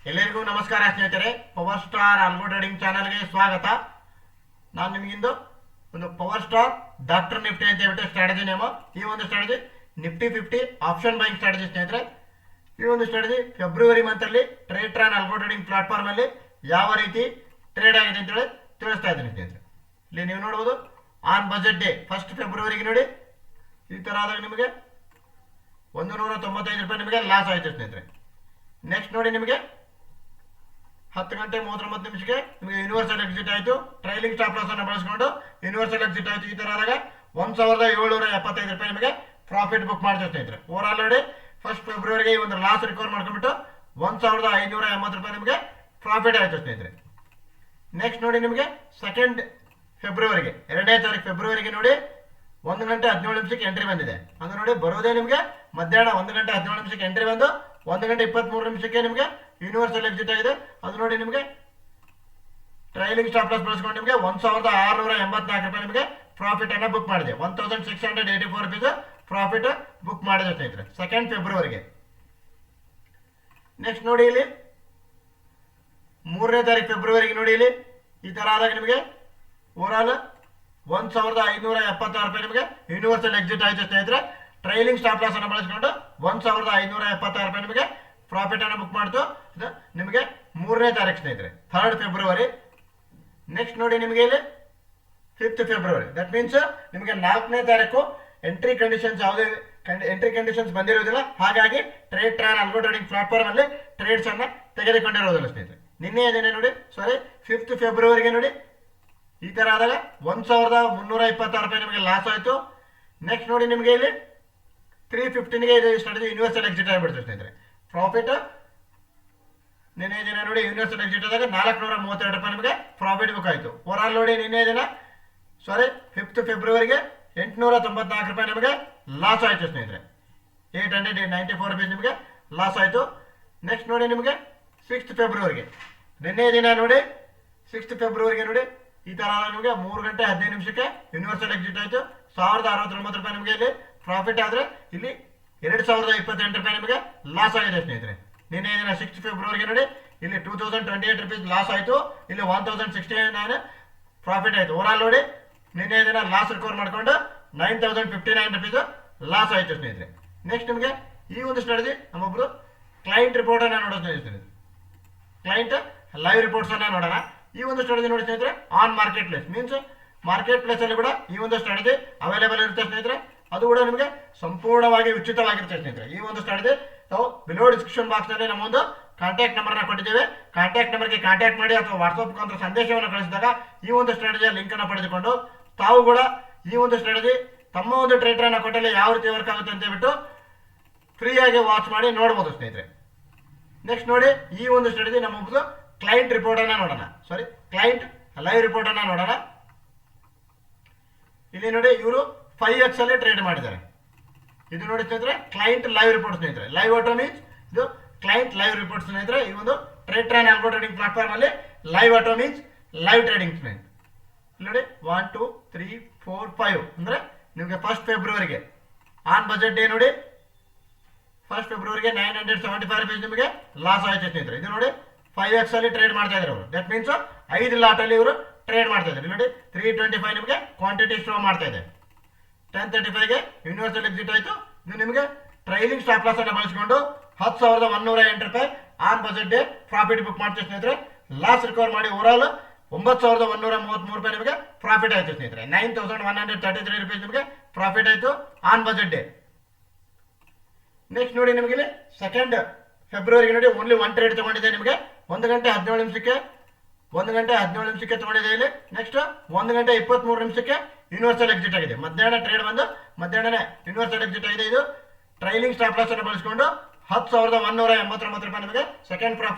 ಎಲ್ಲರಿಗೂ ನಮಸ್ಕಾರ ಸ್ನೇಹಿತರೆ. ಪವರ್ ಸ್ಟಾರ್ ಆಲ್ಗೋ ಟ್ರೇಡಿಂಗ್ ಚಾನಲ್ಗೆ ಸ್ವಾಗತ. ನಾನು ನಿಮಗಿಂದು ಒಂದು ಪವರ್ ಸ್ಟಾರ್ ಡಾಕ್ಟರ್ ನಿಫ್ಟಿ ಅಂತ ಹೇಳ್ಬಿಟ್ಟು ಸ್ಟ್ರಾಟಜಿ ನೇಮ. ಈ ಒಂದು strategy Nifty 50 option buying strategy ಸ್ನೇಹಿತರೆ. ಈ ಒಂದು ಸ್ಟ್ರಾಟಜಿ ಫೆಬ್ರವರಿ ಮಂತಲ್ಲಿ ಟ್ರೇಡ್ರಾನ್ ಆಲ್ಗೋ ಟ್ರೇಡಿಂಗ್ ಪ್ಲಾಟ್ಫಾರ್ಮ್ ಅಲ್ಲಿ ಯಾವ ರೀತಿ ಟ್ರೇಡ್ ಆಗಿದೆ ಅಂತೇಳಿ ತಿಳಿಸ್ತಾ ಇದ್ದೀನಿ ಸ್ನೇಹಿತರೆ. ಇಲ್ಲಿ ನೀವು ನೋಡ್ಬೋದು ಆನ್ ಬಜೆಟ್ ಡೇ 1 ಫೆಬ್ರವರಿಗೆ ನೋಡಿ ಈ ಥರ ಆದಾಗ ನಿಮಗೆ 195 ರೂಪಾಯಿ ನಿಮಗೆ ಲಾಸ್ ಆಯಿತು ಸ್ನೇಹಿತರೆ. ನೆಕ್ಸ್ಟ್ ನೋಡಿ ನಿಮಗೆ 10 ಗಂಟೆ 39 ನಿಮಿಷಕ್ಕೆ ನಿಮಗೆ ಯೂನಿವರ್ಸಲ್ ಎಕ್ಸಿಟ್ ಆಯಿತು. ಟ್ರೈಲಿಂಗ್ ಸ್ಟಾಪ್ ಲಾಸ್ ಅನ್ನು ಬಳಸಿಕೊಂಡು ಯೂನಿವರ್ಸಲ್ ಎಕ್ಸಿಟ್ ಆಯಿತು. ಈ ಥರ ಆದಾಗ 1775 ರೂಪಾಯಿ ನಿಮಗೆ ಪ್ರಾಫಿಟ್ ಬುಕ್ ಮಾಡ್ತೀವಿ ಸ್ನೇಹಿತರೆ. ಓವರ್ ಆಲ್ ನೋಡಿ 1 ಫೆಬ್ರವರಿಗೆ ಈ ಒಂದು ಲಾಸ್ ರಿಕವರ್ ಮಾಡ್ಕೊಂಡ್ಬಿಟ್ಟು 1580 ರೂಪಾಯಿ ನಿಮಗೆ ಪ್ರಾಫಿಟ್ ಆಯಿತು ಸ್ನೇಹಿತರೆ. ನೆಕ್ಸ್ಟ್ ನೋಡಿ ನಿಮಗೆ 2 ಫೆಬ್ರವರಿಗೆ 2ನೇ ತಾರೀಕು ಫೆಬ್ರವರಿಗೆ ನೋಡಿ 1 ಗಂಟೆ 17 ನಿಮಿಷಕ್ಕೆ ಎಂಟ್ರಿ ಬಂದಿದೆ. ಅಂದ್ರೆ ನೋಡಿ ಬರೋದೇ ನಿಮಗೆ ಮಧ್ಯಾಹ್ನ 1 ಗಂಟೆ 17 ನಿಮಿಷಕ್ಕೆ ಎಂಟ್ರಿ ಬಂದು 1 ಗಂಟೆ 23 ನಿಮಿಷಕ್ಕೆ ನಿಮಗೆ ಯೂನಿವರ್ಸಲ್ ಎಕ್ಸಿಟ್ ಆಗಿದೆ. ಅದು ನೋಡಿ ನಿಮಗೆ ಟ್ರೈಲಿಂಗ್ ಸ್ಟಾಪ್ ಲಾಸ್ ಬಳಸ್ಕೊಂಡು ನಿಮಗೆ 1684 ರೂಪಾಯಿ ನಿಮಗೆ ಪ್ರಾಫಿಟ್ ಅನ್ನ ಬುಕ್ ಮಾಡಿದೆ. 1684 ರುಪೀಸ್ ಪ್ರಾಫಿಟ್ ಬುಕ್ ಮಾಡಿದೆ ಸ್ನೇಹಿತರೆ 2 ಫೆಬ್ರವರಿಗೆ. ನೆಕ್ಸ್ಟ್ ನೋಡಿ ಇಲ್ಲಿ 3ನೇ ತಾರೀಕು ಫೆಬ್ರವರಿಗೆ ನೋಡಿ ಇಲ್ಲಿ ಈ ತರ ಆದಾಗ ನಿಮಗೆ ಓವರ್ ಆಲ್ 1576 ರೂಪಾಯಿ ನಿಮಗೆ ಯೂನಿವರ್ಸಲ್ ಎಕ್ಸಿಟ್ ಆಯಿತು ಸ್ನೇಹಿತರೆ. ಟ್ರೈಲಿಂಗ್ ಸ್ಟಾಪ್ ಲಾಸ್ ಅನ್ನು ಬಳಸಿಕೊಂಡು 1576 ರೂಪಾಯಿ ನಿಮಗೆ ಪ್ರಾಫಿಟ್ ಅನ್ನು ಬುಕ್ ಮಾಡ್ತು. ಇದು ನಿಮಗೆ 3ನೇ ತಾರೀಕು ಸ್ನೇಹಿತರೆ 3 ಫೆಬ್ರವರಿ. ನೆಕ್ಸ್ಟ್ ನೋಡಿ ನಿಮಗೆ ಇಲ್ಲಿ 5th ಫೆಬ್ರವರಿ, ದಟ್ ಮೀನ್ಸ್ ನಿಮಗೆ 4ನೇ ತಾರೀಕು ಎಂಟ್ರಿ ಕಂಡೀಷನ್ಸ್ ಯಾವುದೇ ಎಂಟ್ರಿ ಕಂಡೀಷನ್ಸ್ ಬಂದಿರೋದಿಲ್ಲ. ಹಾಗಾಗಿ ಟ್ರೇಡ್ರಾನ್ ಆಲ್ಗೋ ಟ್ರೇಡಿಂಗ್ ಪ್ಲಾಟ್ಫಾರ್ಮ್ ಅಲ್ಲಿ ಟ್ರೇಡ್ಸ್ ಅನ್ನ ತೆಗೆದುಕೊಂಡಿರೋದಿಲ್ಲ ಸ್ನೇಹಿತರೆ. ನಿನ್ನೆ ಅದೇನೆ ನೋಡಿ 5th ಫೆಬ್ರವರಿಗೆ ನೋಡಿ ಈ ತರ ಆದಾಗ 1326 ರೂಪಾಯಿ ನಿಮಗೆ ಲಾಸ್ ಆಯಿತು. ನೆಕ್ಸ್ಟ್ ನೋಡಿ ನಿಮಗೆ ಇಲ್ಲಿ 3:15ಗೆ ಇದು ಸ್ಟಾರ್ಟ್ ಯೂನಿವರ್ಸಲ್ ಎಕ್ಸಿಟ್ ಆಗಿಬಿಡ್ತು ಸ್ನೇಹಿತರೆ. ಪ್ರಾಫಿಟ್ ನಿನ್ನೆ ದಿನ ನೋಡಿ ಯೂನಿವರ್ಸಲ್ ಎಕ್ಸಿಟ್ ಆದಾಗ 432 ರೂಪಾಯಿ ನಿಮಗೆ ಪ್ರಾಫಿಟ್ ಬುಕ್ ಆಯಿತು. ಓವರ್ ಆಲ್ ನೋಡಿ ನಿನ್ನೆ ದಿನ 5th ಫೆಬ್ರವರಿಗೆ 894 ರೂಪಾಯಿ ನಿಮಗೆ ಲಾಸ್ ಆಯಿತು ಸ್ನೇಹಿತರೆ. 894 ರೂಪೀಸ್ ನಿಮಗೆ ಲಾಸ್ ಆಯಿತು. ನೆಕ್ಸ್ಟ್ ನೋಡಿ ನಿಮಗೆ 6th ಫೆಬ್ರವರಿಗೆ ನಿನ್ನೆ ದಿನ ನೋಡಿ 6th ಫೆಬ್ರವರಿಗೆ ನೋಡಿ ಈ ತರ ನಿಮಗೆ 3 ಗಂಟೆ 15 ನಿಮಿಷಕ್ಕೆ ಯೂನಿವರ್ಸಲ್ ಎಕ್ಸಿಟ್ ಆಯಿತು. 1069 ರೂಪಾಯಿ ನಿಮಗೆ ಇಲ್ಲಿ ಪ್ರಾಫಿಟ್ ಆದರೆ ಇಲ್ಲಿ 2028 ರೂಪಾಯಿ ನಿಮಗೆ ಲಾಸ್ ಆಗಿದೆ ಸ್ನೇಹಿತರೆ. ನಿನ್ನೆ ದಿನ 6th ಫೆಬ್ರವರಿಗೆ ನೋಡಿ ಇಲ್ಲಿ 2028 ರೂಪೀಸ್ ಲಾಸ್ ಆಯಿತು. ಇಲ್ಲಿ 1069 ಪ್ರಾಫಿಟ್ ಆಯಿತು. ಓವರ್ ಆಲ್ ನೋಡಿ ನಿನ್ನೆ ದಿನ ಲಾಸ್ ರಿಕವರ್ ಮಾಡಿಕೊಂಡು 9059 ರೂಪೀಸ್ ಲಾಸ್ ಆಯಿತು ಸ್ನೇಹಿತರೆ. ನೆಕ್ಸ್ಟ್ ನಿಮಗೆ ಈ ಒಂದು ಸ್ಟ್ರಾಟಜಿ ನಮ್ಮೊಬ್ಬರು ಕ್ಲೈಂಟ್ ರಿಪೋರ್ಟ್ ಅನ್ನ ನೋಡೋದು ಸ್ನೇಹಿತರೆ. ಕ್ಲೈಂಟ್ ಲೈವ್ ರಿಪೋರ್ಟ್ಸ್ ಅನ್ನ ನೋಡೋಣ. ಈ ಒಂದು ಸ್ಟ್ರಾಟಜಿ ನೋಡಿ ಸ್ನೇಹಿತರೆ on market place means market place ಅಲ್ಲಿ ಕೂಡ ಈ ಒಂದು ಸ್ಟ್ರಾಟಜಿ ಅವೈಲೇಬಲ್ ಇರುತ್ತೆ ಸ್ನೇಹಿತರೆ. ಅದು ಕೂಡ ನಿಮಗೆ ಸಂಪೂರ್ಣವಾಗಿ ಉಚಿತವಾಗಿರುತ್ತೆ ಸ್ನೇಹಿತರೆ. ಈ ಒಂದು ಸ್ಟ್ರಾಟಜಿ ನಾವು ಬಿಲೋ ಡಿಸ್ಕ್ರಿಪ್ಷನ್ ಬಾಕ್ಸ್ ನಲ್ಲಿ ನಮ್ಮ ಒಂದು ಕಾಂಟ್ಯಾಕ್ಟ್ ನಂಬರ್ ನ ಕೊಟ್ಟಿದ್ದೇವೆ. ಕಾಂಟ್ಯಾಕ್ಟ್ ನಂಬರ್ಗೆ ಕಾಂಟ್ಯಾಕ್ಟ್ ಮಾಡಿ ಅಥವಾ ವಾಟ್ಸ್ಆಪ್ ಮುಖಾಂತರ ಸಂದೇಶವನ್ನು ಕಳಿಸಿದಾಗ ಈ ಒಂದು ಸ್ಟ್ರಾಟಜಿಯ ಲಿಂಕ್ ಅನ್ನು ಪಡೆದುಕೊಂಡು ತಾವು ಕೂಡ ಈ ಒಂದು ಸ್ಟ್ರಾಟಜಿ ತಮ್ಮ ಒಂದು ಟ್ರೇಡರ್ ಅನ್ನ ಕೊಟ್ಟಲ್ಲಿ ಯಾವ ರೀತಿ ವರ್ಕ್ ಆಗುತ್ತೆ ಅಂತ ಹೇಳ್ಬಿಟ್ಟು ಫ್ರೀಯಾಗಿ ವಾಚ್ ಮಾಡಿ ನೋಡಬಹುದು ಸ್ನೇಹಿತರೆ. ನೆಕ್ಸ್ಟ್ ನೋಡಿ ಈ ಒಂದು ಸ್ಟ್ರಾಟಜಿ ನಮ್ಮ ಕ್ಲೈಂಟ್ ರಿಪೋರ್ಟ್ ಅನ್ನ ನೋಡೋಣ. ಕ್ಲೈಂಟ್ ಲೈವ್ ರಿಪೋರ್ಟ್ ಅನ್ನ ನೋಡೋಣ. ಇಲ್ಲಿ ನೋಡಿ ಇವರು 5x ಅಲ್ಲಿ ಟ್ರೇಡ್ ಮಾಡಿದ್ದಾರೆ. ಇದು ನೋಡಿ ಸ್ನೇಹಿತರೆ ಕ್ಲೈಂಟ್ ಲೈವ್ ರಿಪೋರ್ಟ್ ಸ್ನೇಹಿತರೆ. ಲೈವ್ ಆಟೋ ಮೀನ್ಸ್ ಇದು ಕ್ಲೈಂಟ್ ಲೈವ್ ರಿಪೋರ್ಟ್ ಸ್ನೇಹಿತರೆ. ಈ ಒಂದು ಟ್ರೇಡ್ರಾನ್ ಆಲ್ಗೋ ಟ್ರೇಡಿಂಗ್ ಪ್ಲಾಟ್ಫಾರ್ಮ್ ಅಲ್ಲಿ live auto means live trading ಸ್ನೇಹಿತರೆ. ಇಲ್ಲಿ ನೋಡಿ 1 2 3 4 5 ಅಂದ್ರೆ ನಿಮಗೆ 1 ಫೆಬ್ರವರಿಗೆ ಆನ್ ಬಜೆಟ್ ಡೇ ನೋಡಿ 1 ಫೆಬ್ರವರಿಗೆ 975 ರೂಪೀಸ್ ನಿಮಗೆ ಲಾಸ್ ಆಯ್ತು ಸ್ನೇಹಿತರೆ. ಇದು ನೋಡಿ 5x ಅಲ್ಲಿ ಟ್ರೇಡ್ ಮಾಡ್ತಾ ಇದ್ದಾರೆ ಅವರು. ದಟ್ ಮೀನ್ಸ್ 5 ಲಾಟ್ ಅಲ್ಲಿ ಇವರು ಟ್ರೇಡ್ ಮಾಡ್ತಾ ಇದ್ದಾರೆ. ನೋಡಿ 325 ನಿಮಗೆ ಕ್ವಾಂಟಿಟಿ ಶೋ ಮಾಡ್ತಾ ಇದೆ. 1035ಗೆ ಯೂನಿವರ್ಸಲ್ ಎಕ್ಸಿಟ್ ಆಯಿತು. ಇದು ನಿಮಗೆ ಟ್ರೈಲಿಂಗ್ ಸ್ಟಾಪ್ ಲಾಸ್ ಅನ್ನು ಬಳಸಿಕೊಂಡು 10,108 ರೂಪಾಯಿ on budget day profit book ಮಾಡ್ತೀವಿ ಸ್ನೇಹಿತರೆ. ಲಾಸ್ ರಿಕವರ್ ಮಾಡಿ ಓವರ್ ಆಲ್ 9,133 ರೂಪಾಯಿ ನಿಮಗೆ ಪ್ರಾಫಿಟ್ ಆಯಿತು ಸ್ನೇಹಿತರೆ. 9,133 ರೂಪೀಸ್ ನಿಮಗೆ ಪ್ರಾಫಿಟ್ ಆಯಿತು ಆನ್ ಬಜೆಟ್ ಡೇ. ನೆಕ್ಸ್ಟ್ ನೋಡಿ ನಿಮಗೆ ಇಲ್ಲಿ 2 ಫೆಬ್ರವರಿಗೆ ನೋಡಿ ಓನ್ಲಿ 1 ಟ್ರೇಡ್ ತಗೊಂಡಿದೆ. ನಿಮಗೆ 1 ಗಂಟೆ 17 ನಿಮಿಷಕ್ಕೆ ತಗೊಂಡಿದೆ ಇಲ್ಲಿ. ನೆಕ್ಸ್ಟ್ 1 ಗಂಟೆ 23 ನಿಮಿಷಕ್ಕೆ ಯೂನಿವರ್ಸಲ್ ಎಕ್ಸಿಟ್ ಆಗಿದೆ. ಮಧ್ಯಾಹ್ನ ಟ್ರೇಡ್ ಬಂದು ಮಧ್ಯಾಹ್ನನೇ ಯೂನಿವರ್ಸಲ್ ಎಕ್ಸಿಟ್ ಆಗಿದೆ. ಇದು ಟ್ರೈಲಿಂಗ್ ಸ್ಟಾಪ್ ಲಾಸ್ ಅನ್ನು ಬಳಸಿಕೊಂಡು 10,189 ರೂಪಾಯಿ ನಿಮಗೆ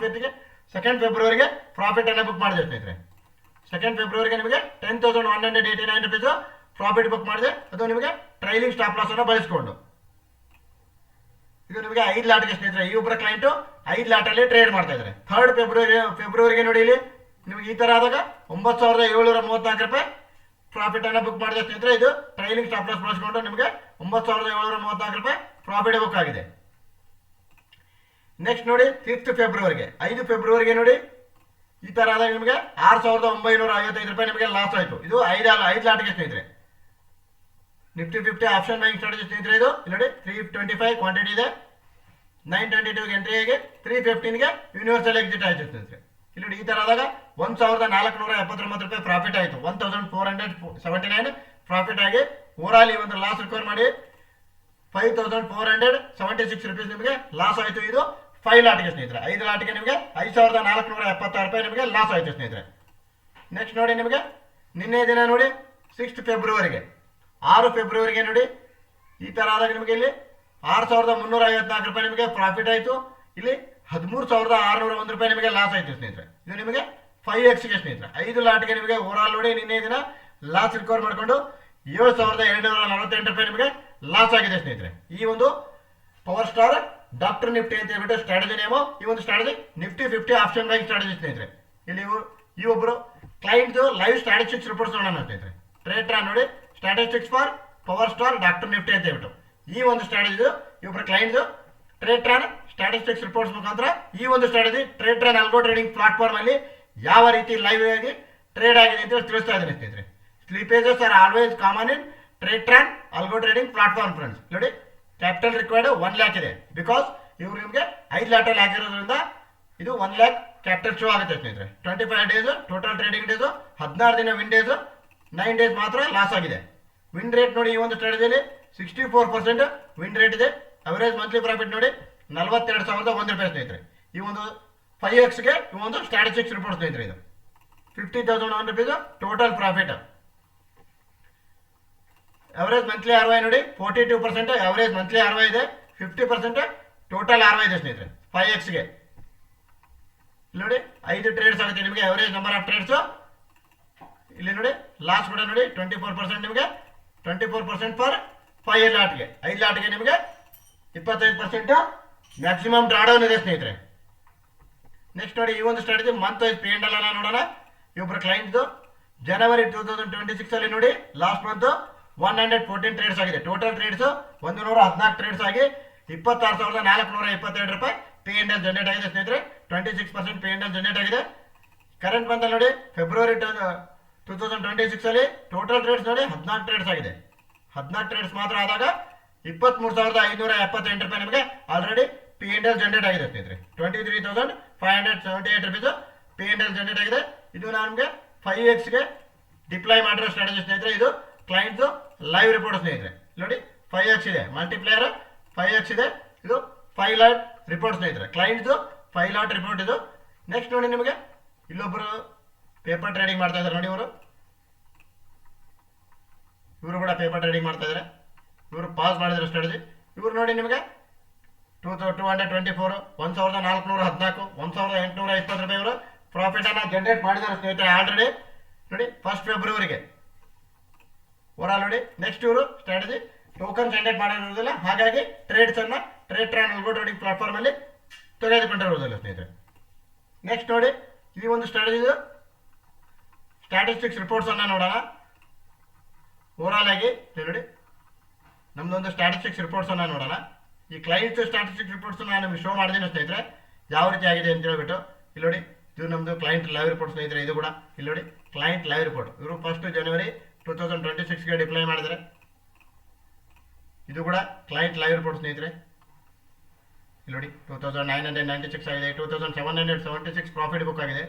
2 ಫೆಬ್ರವರಿಗೆ ಪ್ರಾಫಿಟ್ ಅನ್ನು ಬುಕ್ ಮಾಡಿದೆ ಸ್ನೇಹಿತರೆ. 2 ಫೆಬ್ರವರಿಗೆ ನಿಮಗೆ 10,189 ರೂಪೀಸ್ ಪ್ರಾಫಿಟ್ ಬುಕ್ ಮಾಡಿದೆ. ಅದು ನಿಮಗೆ ಟ್ರೈಲಿಂಗ್ ಸ್ಟಾಪ್ ಲಾಸ್ ಅನ್ನು ಬಳಸಿಕೊಂಡು. ಇದು ನಿಮಗೆ 5 ಲಾಟ್ಗೆ ಸ್ನೇಹಿತರೆ. ಈ ಒಬ್ಬರ ಕ್ಲೈಂಟ್ 5 ಲಾಟ್ ಅಲ್ಲಿ ಟ್ರೇಡ್ ಮಾಡ್ತಾ ಇದ್ದಾರೆ. 3 ಫೆಬ್ರವರಿಗೆ ನೋಡಿ ಇಲ್ಲಿ ನಿಮಗೆ ಈ ತರ ಆದಾಗ 9,734 ರೂಪಾಯಿ ಪ್ರಾಫಿಟ್ ಅನ್ನ ಬುಕ್ ಮಾಡಿದೆ ಸ್ನೇಹಿತರೆ. ಇದು ಟ್ರೈಲಿಂಗ್ ಸ್ಟಾಪ್ ಲಾಸ್ ಬಳಸಿಕೊಂಡು ನಿಮಗೆ 9,734 ರೂಪಾಯಿ ಪ್ರಾಫಿಟ್ ಬುಕ್ ಆಗಿದೆ. ನೆಕ್ಸ್ಟ್ ನೋಡಿ 5th ಫೆಬ್ರವರಿಗೆ 5 ಫೆಬ್ರವರಿಗೆ ನೋಡಿ ಈ ಥರ ಆದಾಗ ನಿಮಗೆ 6,955 ರೂಪಾಯಿ ನಿಮಗೆ ಲಾಸ್ ಆಯಿತು. ಇದು ಐದು ಲಾಟಿಗೆ ಸ್ನೇಹಿತರೆ. ನಿಫ್ಟಿ 50 ಆಪ್ಷನ್ ಬೈಯಿಂಗ್ ಸ್ಟ್ರಾಟಜಿ ಸ್ನೇಹಿತರೆ. ಇದು ಇಲ್ಲಿ ನೋಡಿ 325 ಕ್ವಾಂಟಿಟಿ ಇದೆ. 922ಗೆ ಎಂಟ್ರಿ ಆಗಿ 315ಗೆ ಯೂನಿವರ್ಸಲ್ ಎಕ್ಸಿಟ್ ಆಯಿತು ಸ್ನೇಹಿತರೆ. ಇಲ್ಲಿ ನೋಡಿ ಈ ಥರ ಆದಾಗ 1,479 ರೂಪಾಯಿ ಪ್ರಾಫಿಟ್ ಆಯಿತು. 1,479 ಪ್ರಾಫಿಟ್ ಆಗಿ ಓವರಾಲ್ ಈ ಒಂದು ಲಾಸ್ ರಿಕವರ್ ಮಾಡಿ 5,476 ರೂಪೀಸ್ ನಿಮಗೆ ಲಾಸ್ ಆಯಿತು. ಇದು 5 ಲಾಟಿಗೆ ಸ್ನೇಹಿತರೆ. 5 ಲಾಟಿಗೆ ನಿಮಗೆ 5,476 ರೂಪಾಯಿ ನಿಮಗೆ ಲಾಸ್ ಆಯಿತು ಸ್ನೇಹಿತರೆ. ನೆಕ್ಸ್ಟ್ ನೋಡಿ ನಿಮಗೆ ನಿನ್ನೆ ದಿನ ನೋಡಿ 6th ಫೆಬ್ರವರಿಗೆ 6 ಫೆಬ್ರವರಿಗೆ ನೋಡಿ ಈ ಥರ ಆದಾಗ ನಿಮಗೆ ಇಲ್ಲಿ 6,354 ರೂಪಾಯಿ ನಿಮಗೆ ಪ್ರಾಫಿಟ್ ಆಯಿತು. ಇಲ್ಲಿ 13,601 ರೂಪಾಯಿ ನಿಮಗೆ ಲಾಸ್ ಆಯಿತು ಸ್ನೇಹಿತರೆ. ಇದು ನಿಮಗೆ 5xಗೆ ಸ್ನೇಹಿತರೆ. 5 ಲಾಟಿಗೆ ನಿಮಗೆ ಓವರಾಲ್ ನೋಡಿ ನಿನ್ನೆ ದಿನ ಲಾಸ್ ರಿಕವರ್ ಮಾಡಿಕೊಂಡು 7,248 ರೂಪಾಯಿ ನಿಮಗೆ ಲಾಸ್ ಆಗಿದೆ ಸ್ನೇಹಿತರೆ. ಈ ಒಂದು ಪವರ್ ಸ್ಟಾರ್ ಡಾಕ್ಟರ್ ನಿಫ್ಟಿ ಅಂತ ಹೇಳ್ಬಿಟ್ಟು ಸ್ಟ್ರಾಟಜಿ ನೇಮು. ಈ ಒಂದು strategy Nifty 50 option buying strategy ಸ್ನೇಹಿತರೆ. ಇಲ್ಲಿ ಈ ಒಬ್ಬರು ಕ್ಲೈಂಟ್ ಲೈವ್ ಸ್ಟ್ಯಾಟಿಸ್ಟಿಕ್ಸ್ ರಿಪೋರ್ಟ್ಸ್ ನೋಡೋಣ ಸ್ನೇಹಿತರೆ. ಟ್ರೇಟ್ರಾ ನೋಡಿ statistics for power star doctor Nifty ಅಂತ ಹೇಳ್ಬಿಟ್ಟು ಈ ಒಂದು ಸ್ಟ್ರಾಟಜಿ ಇವರ ಕ್ಲೈಂಟ್ ಟ್ರೇಟ್ರಾನ್ ಸ್ಟ್ಯಾಟಿಸ್ಟಿಕ್ಸ್ ರಿಪೋರ್ಟ್ಸ್ ಮುಖಾಂತರ ಈ ಒಂದು strategy Tradetron algo trading platform ಅಲ್ಲಿ ಯಾವ ರೀತಿ ಲೈವ್ ಆಗಿ ಟ್ರೇಡ್ ಆಗಿದೆ ಅಂತ ತಿಳಿಸ್ತಾ ಇದ್ದೀನಿ ಸ್ನೇಹಿತರೆ. Slippages are always common in Tradetron algo trading platform friends. ನೋಡಿ ಕ್ಯಾಪಿಟಲ್ ರಿಕ್ವೈರ್ಡ್ 1 lakh ಇದೆ. ಬಿಕಾಸ್ ಇವರು ನಿಮಗೆ 5 ಲಾಟಲ್ಲಿ ಹಾಕಿರೋದ್ರಿಂದ ಇದು 1 lakh ಕ್ಯಾಪಿಟಲ್ ಶೋ ಆಗುತ್ತೆ ಸ್ನೇಹಿತರೆ. 25 ಡೇಸ್ ಟೋಟಲ್ ಟ್ರೇಡಿಂಗ್ ಡೇಸು, 16 ದಿನ ವಿನ್ ಡೇಸು, 9 ಡೇಸ್ ಮಾತ್ರ ಲಾಸ್ ಆಗಿದೆ. ವಿನ್ ರೇಟ್ ನೋಡಿ ಈ ಒಂದು ಸ್ಟ್ರಾಟಜಿಯಲ್ಲಿ 64% ವಿನ್ ರೇಟ್ ಇದೆ. ಅವರೇಜ್ ಮಂತ್ಲಿ ಪ್ರಾಫಿಟ್ ನೋಡಿ 42,001 ರೂಪಾಯಿ ಸ್ನೇಹಿತರೆ. ಈ ಒಂದು 5xಗೆ ಈ ಒಂದು ಸ್ಟ್ಯಾಟಿಸ್ಟಿಕ್ಸ್ ರಿಪೋರ್ಟ್ ಸ್ನೇಹಿತರೆ. ಇದು 50,001 rupees total profit. Average monthly ROI ನೋಡಿ 42% ಅವರೇಜ್ ಮಂತ್ಲಿ ROI ಇದೆ. 50% ಟೋಟಲ್ ROI ಇದೆ ಸ್ನೇಹಿತರೆ 5xಗೆ. ಇಲ್ಲಿ ನೋಡಿ 5 ಟ್ರೇಡ್ಸ್ ಆಗುತ್ತೆ ನಿಮಗೆ. ಅವರೇಜ್ ನಂಬರ್ ಆಫ್ ಟ್ರೇಡ್ಸು ಇಲ್ಲಿ ನೋಡಿ. ಲಾಸ್ಟ್ ಕೂಡ ನೋಡಿ 24% ನಿಮಗೆ 24% ಫಾರ್ 5 ಲಾಟ್ಗೆ. 5 ಲಾಟ್ಗೆ ನಿಮಗೆ 25% ಮ್ಯಾಕ್ಸಿಮಮ್ ಡ್ರಾಡೌನ್ ಇದೆ ಸ್ನೇಹಿತರೆ. ನೆಕ್ಸ್ಟ್ ನೋಡಿ ಈ ಒಂದು ಸ್ಟ್ರಾಟಜಿ ಮಂತ್ ವೈಸ್ P&L ಅನ್ನ ನೋಡೋಣ. ಇವೊಬ್ಬರ ಕ್ಲೈಂಟ್ದು ಜನವರಿ 2026 ಅಲ್ಲಿ ನೋಡಿ ಲಾಸ್ಟ್ ಮಂತ್ 114 ಟ್ರೇಡ್ಸ್ ಆಗಿದೆ. ಟೋಟಲ್ ಟ್ರೇಡ್ಸ್ 114 ಟ್ರೇಡ್ಸ್ ಆಗಿ 26,422 ರೂಪಾಯಿ P&L ಜನರೇಟ್ ಆಗಿದೆ ಸ್ನೇಹಿತರೆ. 26% P&L ಜನರೇಟ್ ಆಗಿದೆ. ಕರೆಂಟ್ ಮಂತಲ್ಲಿ ನೋಡಿ ಫೆಬ್ರವರಿ 2026 ಅಲ್ಲಿ ಟೋಟಲ್ ಟ್ರೇಡ್ಸ್ ನೋಡಿ 14 ಟ್ರೇಡ್ಸ್ ಆಗಿದೆ. 14 ಟ್ರೇಡ್ಸ್ ಮಾತ್ರ ಆದಾಗ 23,578 ರೂಪಾಯಿ ನಿಮಗೆ ಆಲ್ರೆಡಿ P&L ಜನರೇಟ್ ಆಗಿದೆ ಸ್ನೇಹಿತರೆ. 23,578 ರೂಪೀಸ್ P&L ಜನರೇಟ್ ಆಗಿದೆ. ಇದು ನಮಗೆ 5xಗೆ ಡಿಪ್ಲಾಯ್ ಮಾಡಿರೋ ಸ್ಟ್ರಾಟಜಿ ಸ್ನೇಹಿತರೆ. ಇದು ಕ್ಲೈಂಟ್ಸ್ ಲೈವ್ ರಿಪೋರ್ಟ್ ಸ್ನೇಹಿತರೆ. ನೋಡಿ 5x ಇದೆ, ಮಲ್ಟಿಪ್ಲೇಯರ್ 5x ಇದೆ. ಇದು 5 ಲಾಟ್ ರಿಪೋರ್ಟ್ ಸ್ನೇಹಿತರೆ. ಕ್ಲೈಂಟ್ಸ್ 5 ಲಾಟ್ ರಿಪೋರ್ಟ್ ಇದು. ನೆಕ್ಸ್ಟ್ ನೋಡಿ ನಿಮಗೆ ಇಲ್ಲೊಬ್ಬರು ಪೇಪರ್ ಟ್ರೇಡಿಂಗ್ ಮಾಡ್ತಾ ಇದ್ದಾರೆ ನೋಡಿ. ಇವರು ಕೂಡ ಪೇಪರ್ ಟ್ರೇಡಿಂಗ್ ಮಾಡ್ತಾ ಇದ್ದಾರೆ. ಇವರು ಪಾಸ್ ಮಾಡಿದ್ರೆ ಸ್ಟ್ರಾಟಜಿ. ಇವರು ನೋಡಿ ನಿಮಗೆ 224 1,414 1,820 ರೂಪಾಯಿ ಇವರು ಪ್ರಾಫಿಟ್ ಅನ್ನ ಜನರೇಟ್ ಮಾಡಿದ್ದಾರೆ ಸ್ನೇಹಿತರೆ ಆಲ್ರೆಡಿ ನೋಡಿ 1st ಫೆಬ್ರವರಿಗೆ ಓವರಾಲ್ ನೋಡಿ. ನೆಕ್ಸ್ಟ್ ಇವರು ಸ್ಟ್ರಾಟಜಿ ಟೋಕನ್ ಜನರೇಟ್ ಮಾಡಿರೋದಿಲ್ಲ, ಹಾಗಾಗಿ ಟ್ರೇಡ್ಸ್ ಅನ್ನ ಟ್ರೇಟ್ರಾನ್ ಅಲ್ಗೋ ಟ್ರೇಡಿಂಗ್ ಪ್ಲಾಟ್ಫಾರ್ಮ್ ಅಲ್ಲಿ ತೆಗೆದುಕೊಂಡಿರೋದಿಲ್ಲ ಸ್ನೇಹಿತರೆ. ನೆಕ್ಸ್ಟ್ ನೋಡಿ ಈ ಒಂದು ಸ್ಟ್ರಾಟಜಿ ಸ್ಟ್ಯಾಟಿಸ್ಟಿಕ್ಸ್ ರಿಪೋರ್ಟ್ಸ್ ಅನ್ನ ನೋಡೋಣ. ಓವರಾಲ್ ಆಗಿ ನೋಡಿ ನಮ್ದೊಂದು ಸ್ಟ್ಯಾಟಿಸ್ಟಿಕ್ಸ್ ರಿಪೋರ್ಟ್ಸ್ ಅನ್ನ ನೋಡೋಣ. ಈ ಕ್ಲೈಂಟ್ ಸ್ಟ್ಯಾಟಿಸ್ಟಿಕ್ಸ್ ರಿಪೋರ್ಟ್ಸ್ ನಾನು ನಿಮಗೆ ಶೋ ಮಾಡಿದ್ದೀನಿ ಸ್ನೇಹಿತರೆ ಯಾವ ರೀತಿ ಆಗಿದೆ ಅಂತ ಹೇಳ್ಬಿಟ್ಟು. ಇಲ್ಲಿ ನೋಡಿ ಇದು ನಮ್ಮದು ಕ್ಲೈಂಟ್ ಲೈವ್ ರಿಪೋರ್ಟ್ ಸ್ನೇಹಿತರೆ. ಇದು ಕೂಡ ಇಲ್ಲಿ ನೋಡಿ ಕ್ಲೈಂಟ್ ಲೈವ್ ರಿಪೋರ್ಟ್. ಇವರು 1st ಜನವರಿ 2026ಗೆ ಡಿಪ್ಲಾಯ್ ಮಾಡಿದ್ದಾರೆ. ಇದು ಕೂಡ ಕ್ಲೈಂಟ್ ಲೈವ್ ರಿಪೋರ್ಟ್ ಸ್ನೇಹಿತರೆ. ಇಲ್ಲಿ ನೋಡಿ 2,996 ಆಗಿದೆ. 2,776 ಪ್ರಾಫಿಟ್ ಬುಕ್ ಆಗಿದೆ.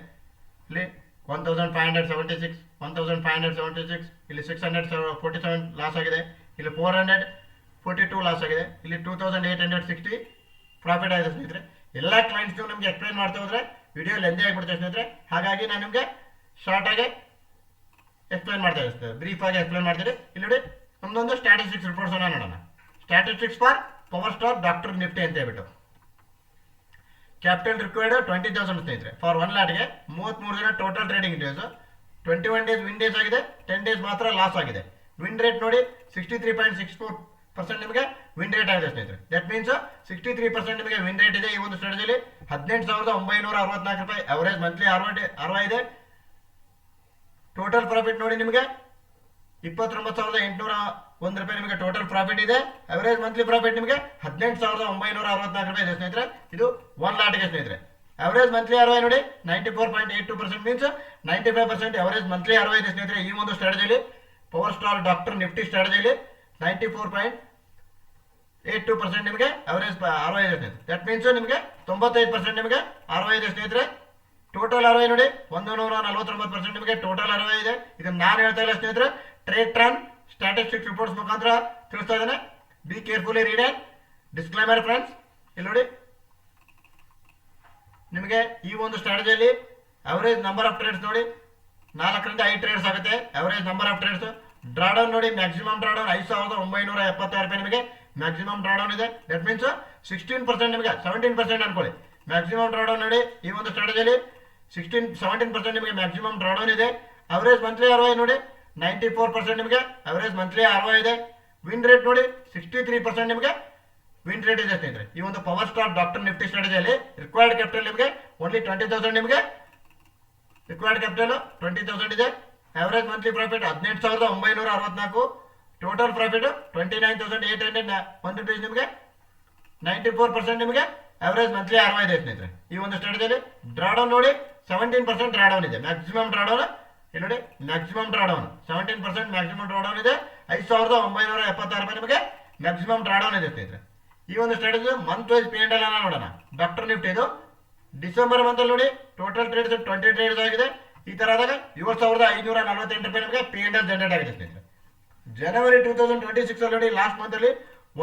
ಇಲ್ಲಿ 1,576 1,576 ಇಲ್ಲಿ 647 ಲಾಸ್ ಆಗಿದೆ. ಇಲ್ಲಿ 442 ಲಾಸ್ ಆಗಿದೆ. ಇಲ್ಲಿ 2,860 ಪ್ರಾಫಿಟ್ ಆಗಿದೆ ಸ್ನೇಹಿತರೆ. ಎಲ್ಲ ಕ್ಲೈಂಟ್ಸ್ ನಿಮಗೆ ಎಕ್ಸ್ಪ್ಲೈನ್ ಮಾಡ್ತಾ ಹೋದ್ರೆ ವಿಡಿಯೋ ಲೆಂದಿ ಆಗಿಬಿಡುತ್ತೆ ಸ್ನೇಹಿತರೆ. ಹಾಗಾಗಿ ನಾನು ನಿಮಗೆ ಶಾರ್ಟ್ ಆಗಿ ಎಕ್ಸ್ಪ್ಲೈನ್ ಮಾಡ್ತಾ ಇರ್ತೇವೆ, ಬ್ರೀಫ್ ಆಗಿ ಎಕ್ಸ್ಪ್ಲೈನ್ ಮಾಡ್ತೀರಿ. ಇಲ್ಲಿ ನೋಡಿ ನಮ್ದೊಂದು ಸ್ಟ್ಯಾಟಿಸ್ಟಿಕ್ಸ್ ರಿಪೋರ್ಟ್ಸ್ ಅನ್ನ ನೋಡೋಣ. Statistics for power star doctor Nifty ಅಂತ ಹೇಳ್ಬಿಟ್ಟು. ಕ್ಯಾಪಿಟಲ್ ರಿಕ್ವೈರ್ಡ್ 20,000 ಸ್ನೇಹಿತರೆ ಫಾರ್ 1 ಲಾಟ್ಗೆ. 33 ದಿನ total trading days, 21 days win days ಆಗಿದೆ, 10 ಡೇಸ್ ಮಾತ್ರ ಲಾಸ್ ಆಗಿದೆ. ವಿನ್ ರೇಟ್ ನೋಡಿ 63.64% ನಿಮಗೆ ವಿನ್ ರೇಟ್ ಆಗಿದೆ ಸ್ನೇಹಿತರೆ. ದಟ್ ಮೀನ್ಸ್ 63% ನಿಮಗೆ ವಿನ್ ರೇಟ್ ಇದೆ ಈ ಒಂದು ಸ್ಟ್ರಾಟಜಿಯಲ್ಲಿ. 18,964 ರೂಪಾಯಿ ಅವರೇಜ್ ಮಂತ್ಲಿ ROI ಇದೆ. ಟೋಟಲ್ ಪ್ರಾಫಿಟ್ ನೋಡಿ ನಿಮಗೆ 29,801 ರೂಪಾಯಿ ನಿಮಗೆ ಟೋಟಲ್ ಪ್ರಾಫಿಟ್ ಇದೆ. ಅವರೇಜ್ ಮಂತ್ಲಿ ಪ್ರಾಫಿಟ್ ನಿಮಗೆ 18,964 ರೂಪಾಯಿ ಇದೆ ಸ್ನೇಹಿತರೆ. ಇದು 1 ಲಾಟ್ಗೆ ಸ್ನೇಹಿತರೆ. ಅವರೇಜ್ ಮಂತ್ಲಿ ROI ನೋಡಿ 94.82% ಮೀನ್ಸ್ 95% ಅವರೇಜ್ ಮಂತ್ಲಿ ROI ಇದೆ ಸ್ನೇಹಿತರೆ. ಈ ಒಂದು ಸ್ಟ್ರಾಟಜಿಯಲ್ಲಿ ಪವರ್ ಸ್ಟಾರ್ ಡಾಕ್ಟರ್ ನಿಫ್ಟಿ ಸ್ಟ್ರಾಟಜಿಯಲ್ಲಿ 94.82% ನಿಮಗೆ ಅವರೇಜ್ ROI ಇದೆ ಸ್ನೇಹಿತರೆ. ದಟ್ ಮೀನ್ಸ್ ನಿಮಗೆ 95% ನಿಮಗೆ ROI ಇದೆ ಸ್ನೇಹಿತರೆ. ಟೋಟಲ್ ROI ನೋಡಿ 149% ನಿಮಗೆ ಟೋಟಲ್ ROI ಇದೆ. ಇದನ್ನು ನಾನು ಹೇಳ್ತಾ ಇಲ್ಲ ಸ್ನೇಹಿತರೆ, ಟ್ರೇಡ್ಟ್ರಾನ್ ಸ್ಟ್ಯಾಟಿಸ್ಟಿಕ್ಸ್ ರಿಪೋರ್ಟ್ಸ್ ಮುಖಾಂತರ ತಿಳಿಸ್ತಾ ಇದ್ದೇನೆ. Be carefully read and disclaimer friends. ಇಲ್ಲಿ ನೋಡಿ ನಿಮಗೆ ಈ ಒಂದು ಸ್ಟ್ರಾಟಜಿಯಲ್ಲಿ ಅವರೇಜ್ ನಂಬರ್ ಆಫ್ ಟ್ರೇಡ್ಸ್ ನೋಡಿ 4ರಿಂದ 5 ಟ್ರೇಡ್ಸ್ ಆಗುತ್ತೆ. Average number of trades. Drawdown ನೋಡಿ ಮ್ಯಾಕ್ಸಿಮಮ್ ಡ್ರಾಡೌನ್ 5,976 ರೂಪಾಯಿ ನಿಮಗೆ ಮ್ಯಾಕ್ಸಿಮಮ್ ಡ್ರಾಡೌನ್ ಇದೆ. ದಟ್ ಮೀನ್ಸ್ 16% ನಿಮಗೆ 17% ಅನ್ಕೊಳ್ಳಿ. ಮ್ಯಾಕ್ಸಿಮಮ್ ಡ್ರಾಡೌನ್ ನೋಡಿ ಈ ಒಂದು ಸ್ಟ್ರಾಟಜಿಯಲ್ಲಿ 17% ನಿಮಗೆ ಮ್ಯಾಕ್ಸಿಮಮ್ ಡ್ರಾಡೌನ್ ಇದೆ. ಅವರೇಜ್ ಮಂತ್ಲಿ ROI ನೋಡಿ 94% ನಿಮಗೆ ಅವರೇಜ್ ಮಂತ್ಲಿ ROI ಇದೆ. ವಿನ್ ರೇಟ್ ನೋಡಿ 63% ನಿಮಗೆ ವಿನ್ ರೇಟ್ ಇದೆ ಸ್ನೇಹಿತರೆ. ಈ ಒಂದು ಪವರ್ ಸ್ಟಾರ್ ಡಾಕ್ಟರ್ ನಿಫ್ಟಿ ಸ್ಟ್ರಾಟಜಿಯಲ್ಲಿ ರಿಕ್ವೈರ್ಡ್ ಕ್ಯಾಪಿಟಲ್ ನಿಮಗೆ ಓನ್ಲಿ 20,000 ನಿಮಗೆ ರಿಕ್ವೈರ್ಡ್ ಕ್ಯಾಪಿಟಲ್ 20,000 ಇದೆ. Average monthly profit 18,964. Total profit 29,801 rupees ನಿಮಗೆ 94% ನಿಮಗೆ ಅವರೇಜ್ ಮಂತ್ಲಿ ROI ಇದೆ ಸ್ನೇಹಿತರೆ. ಈ ಒಂದು ಸ್ಟ್ರಾಟಜಿಯಲ್ಲಿ ಡ್ರಾಡೌನ್ ನೋಡಿ 17% ಡ್ರಾಡೌನ್ ಇದೆ. ಮ್ಯಾಕ್ಸಿಮಮ್ ಡ್ರಾಡೌನ್ ಇಲ್ಲಿ ನೋಡಿ ಮ್ಯಾಕ್ಸಿಮಮ್ ಡ್ರಾಡೌನ್ 17% ಮ್ಯಾಕ್ಸಿಮಮ್ ಡ್ರಾಡೌನ್ ಇದೆ. 5,976 ರೂಪಾಯಿ ನಿಮಗೆ ಮ್ಯಾಕ್ಸಿಮಮ್ ಡ್ರಾಡೌನ್ ಇದೆ ಸ್ನೇಹಿತರೆ. ಈ ಒಂದು ಸ್ಟ್ರಾಟಜಿ ಮಂತ್ ವೈಸ್ P&L ಅನ್ನ ನೋಡೋಣ. ಡಾಕ್ಟರ್ ನಿಫ್ಟಿ ಇದು ಡಿಸೆಂಬರ್ ಮಂತಲ್ಲಿ ನೋಡಿ ಟೋಟಲ್ ಟ್ರೇಡ್ಸ್ 20 ಟ್ರೇಡ್ಸ್ ಆಗಿದೆ. ಈ ತರ ಆದಾಗ 7,548 ರೂಪಾಯಿ ನಿಮಗೆ P&L ಜನರೇಟ್ ಆಗಿದೆ ಸ್ನೇಹಿತರೆ. ಜನವರಿ 2026 ಅಲ್ಲಿ ನೋಡಿ ಲಾಸ್ಟ್ ಮಂತ್ ಅಲ್ಲಿ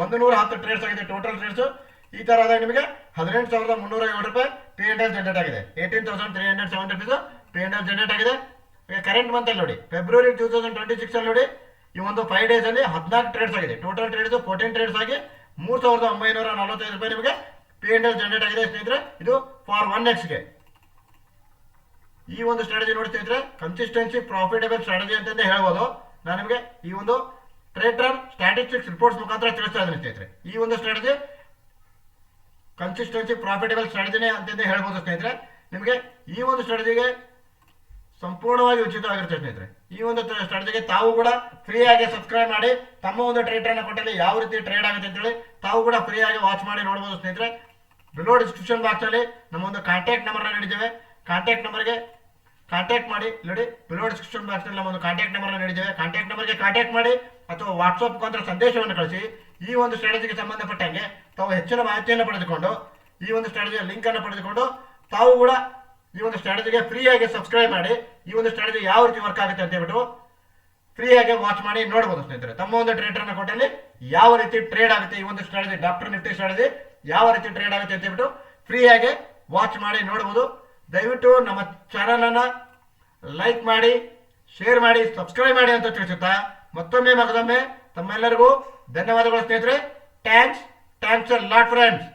110 ಟ್ರೇಡ್ಸ್ ಆಗಿದೆ ಟೋಟಲ್ ಟ್ರೇಡ್ಸ್. ಈ ತರ ಆದಾಗ ನಿಮಗೆ 18,307 ರೂಪಾಯಿ P&L ಜನರೇಟ್ ಆಗಿದೆ. 18,307 ರೂಪೀಸ್ P&L ಜನರೇಟ್ ಆಗಿದೆ. ಕರೆಂಟ್ ಮಂತ್ ಅಲ್ಲಿ ನೋಡಿ ಫೆಬ್ರವರಿ 2026 ಅಲ್ಲಿ ನೋಡಿ ಈ ಒಂದು 5 ಡೇಸ್ ಅಲ್ಲಿ 14 ಟ್ರೇಡ್ಸ್ ಆಗಿದೆ. ಟೋಟಲ್ ಟ್ರೇಡ್ಸ್ 14 ಟ್ರೇಡ್ಸ್ ಆಗಿ 3,945 ರೂಪಾಯಿ ನಿಮಗೆ P&L ಜನರೇಟ್ ಆಗಿದೆ ಸ್ನೇಹಿತರೆ. ಇದು ಫಾರ್ 1x ಗೆ. ಈ ಒಂದು ಸ್ಟ್ರಾಟಜಿ ನೋಡಿ ಸ್ನೇಹಿತರೆ ಕನ್ಸಿಸ್ಟೆನ್ಸಿ ಪ್ರಾಫಿಟಬಲ್ ಸ್ಟ್ರಾಟಜಿ ಅಂತಂದೇ ಹೇಳ್ಬೋದು. ನಾನು ನಿಮಗೆ ಈ ಒಂದು ಟ್ರೇಡ್ಟ್ರಾನ್ ಸ್ಟ್ಯಾಟಿಸ್ಟಿಕ್ಸ್ ರಿಪೋರ್ಟ್ಸ್ ಮುಖಾಂತರ ತಿಳಿಸ್ತಾ ಇದ್ದೀನಿ ಸ್ನೇಹಿತರೆ. ಈ ಒಂದು ಸ್ಟ್ರಾಟಜಿ ಕನ್ಸಿಸ್ಟೆನ್ಸಿ ಪ್ರಾಫಿಟಬಲ್ ಸ್ಟ್ರಾಟಜಿನೇ ಅಂತಂದೇ ಹೇಳ್ಬೋದು ಸ್ನೇಹಿತರೆ. ನಿಮಗೆ ಈ ಒಂದು ಸ್ಟ್ರಾಟಜಿಗೆ ಸಂಪೂರ್ಣವಾಗಿ ಉಚಿತವಾಗಿರುತ್ತೆ ಸ್ನೇಹಿತರೆ. ಈ ಒಂದು ಸ್ಟ್ರಾಟಜಿಗೆ ತಾವು ಕೂಡ ಫ್ರೀ ಆಗಿ ಸಬ್ಸ್ಕ್ರೈಬ್ ಮಾಡಿ ತಮ್ಮ ಒಂದು ಟ್ರೇಡ್ಟ್ರಾನ್ ಅಕೌಂಟಲ್ಲಿ ಯಾವ ರೀತಿ ಟ್ರೇಡ್ ಆಗುತ್ತೆ ಅಂತೇಳಿ ತಾವು ಕೂಡ ಫ್ರೀ ಆಗಿ ವಾಚ್ ಮಾಡಿ ನೋಡ್ಬೋದು ಸ್ನೇಹಿತರೆ. ಬಿಲೋ ಡಿಸ್ಕ್ರಿಪ್ಷನ್ ಬಾಕ್ಸಲ್ಲಿ ನಮ್ಮ ಒಂದು ಕಾಂಟ್ಯಾಕ್ಟ್ ನಂಬರ್ನ ನೀಡಿದ್ದೇವೆ. ಕಾಂಟ್ಯಾಕ್ಟ್ ನಂಬರ್ಗೆ ಕಾಂಟ್ಯಾಕ್ಟ್ ಮಾಡಿ. ನೋಡಿ ಬಿಲೋ ಡಿಸ್ಕ್ರಿಪ್ಷನ್ ಬಾಕ್ಸ್ನಲ್ಲಿ ನಮ್ಮ ಒಂದು ಕಾಂಟ್ಯಾಕ್ಟ್ ನಂಬರ್ನ ನೀಡಿದ್ದೇವೆ. ಕಾಂಟ್ಯಾಕ್ಟ್ ನಂಬರ್ಗೆ ಕಾಂಟ್ಯಾಕ್ಟ್ ಮಾಡಿ ಅಥವಾ ವಾಟ್ಸಪ್ ಮುಖಾಂತರ ಸಂದೇಶವನ್ನು ಕಳಿಸಿ ಈ ಒಂದು ಸ್ಟ್ರಾಟಜಿಗೆ ಸಂಬಂಧಪಟ್ಟಂಗೆ ತಾವು ಹೆಚ್ಚಿನ ಮಾಹಿತಿಯನ್ನು ಪಡೆದುಕೊಂಡು ಈ ಒಂದು ಸ್ಟ್ರಾಟಜಿಯ ಲಿಂಕ್ ಅನ್ನು ಪಡೆದುಕೊಂಡು ತಾವು ಕೂಡ ಈ ಒಂದು ಸ್ಟ್ರಾಟಜಿಗೆ ಫ್ರೀ ಆಗಿ ಸಬ್ಸ್ಕ್ರೈಬ್ ಮಾಡಿ ಈ ಒಂದು ಸ್ಟ್ರಾಟಜಿ ಯಾವ ರೀತಿ ವರ್ಕ್ ಆಗುತ್ತೆ ಅಂತ ಹೇಳ್ಬಿಟ್ಟು ಫ್ರೀ ಆಗಿ ವಾಚ್ ಮಾಡಿ ನೋಡಬಹುದು ಸ್ನೇಹಿತರೆ. ತಮ್ಮ ಒಂದು ಟ್ರೇಡರ್ ಅಕೌಂಟಲ್ಲಿ ಯಾವ ರೀತಿ ಟ್ರೇಡ್ ಆಗುತ್ತೆ ಈ ಒಂದು ಸ್ಟ್ರಾಟಜಿ ಡಾಕ್ಟರ್ ನಿಫ್ಟಿ ಸ್ಟ್ರಾಟಜಿ ಯಾವ ರೀತಿ ಟ್ರೇಡ್ ಆಗುತ್ತೆ ಅಂತ ಹೇಳ್ಬಿಟ್ಟು ಫ್ರೀ ಆಗಿ ವಾಚ್ ಮಾಡಿ ನೋಡಬಹುದು. ದಯವಿಟ್ಟು ನಮ್ಮ ಚಾನಲ್ ಅನ್ನ ಲೈಕ್ ಮಾಡಿ, ಶೇರ್ ಮಾಡಿ, ಸಬ್ಸ್ಕ್ರೈಬ್ ಮಾಡಿ ಅಂತ ತಿಳಿಸುತ್ತಾ ಮತ್ತೊಮ್ಮೆ ತಮ್ಮೆಲ್ಲರಿಗೂ ಧನ್ಯವಾದಗಳು ಸ್ನೇಹಿತರೆ. Thanks a lot friends.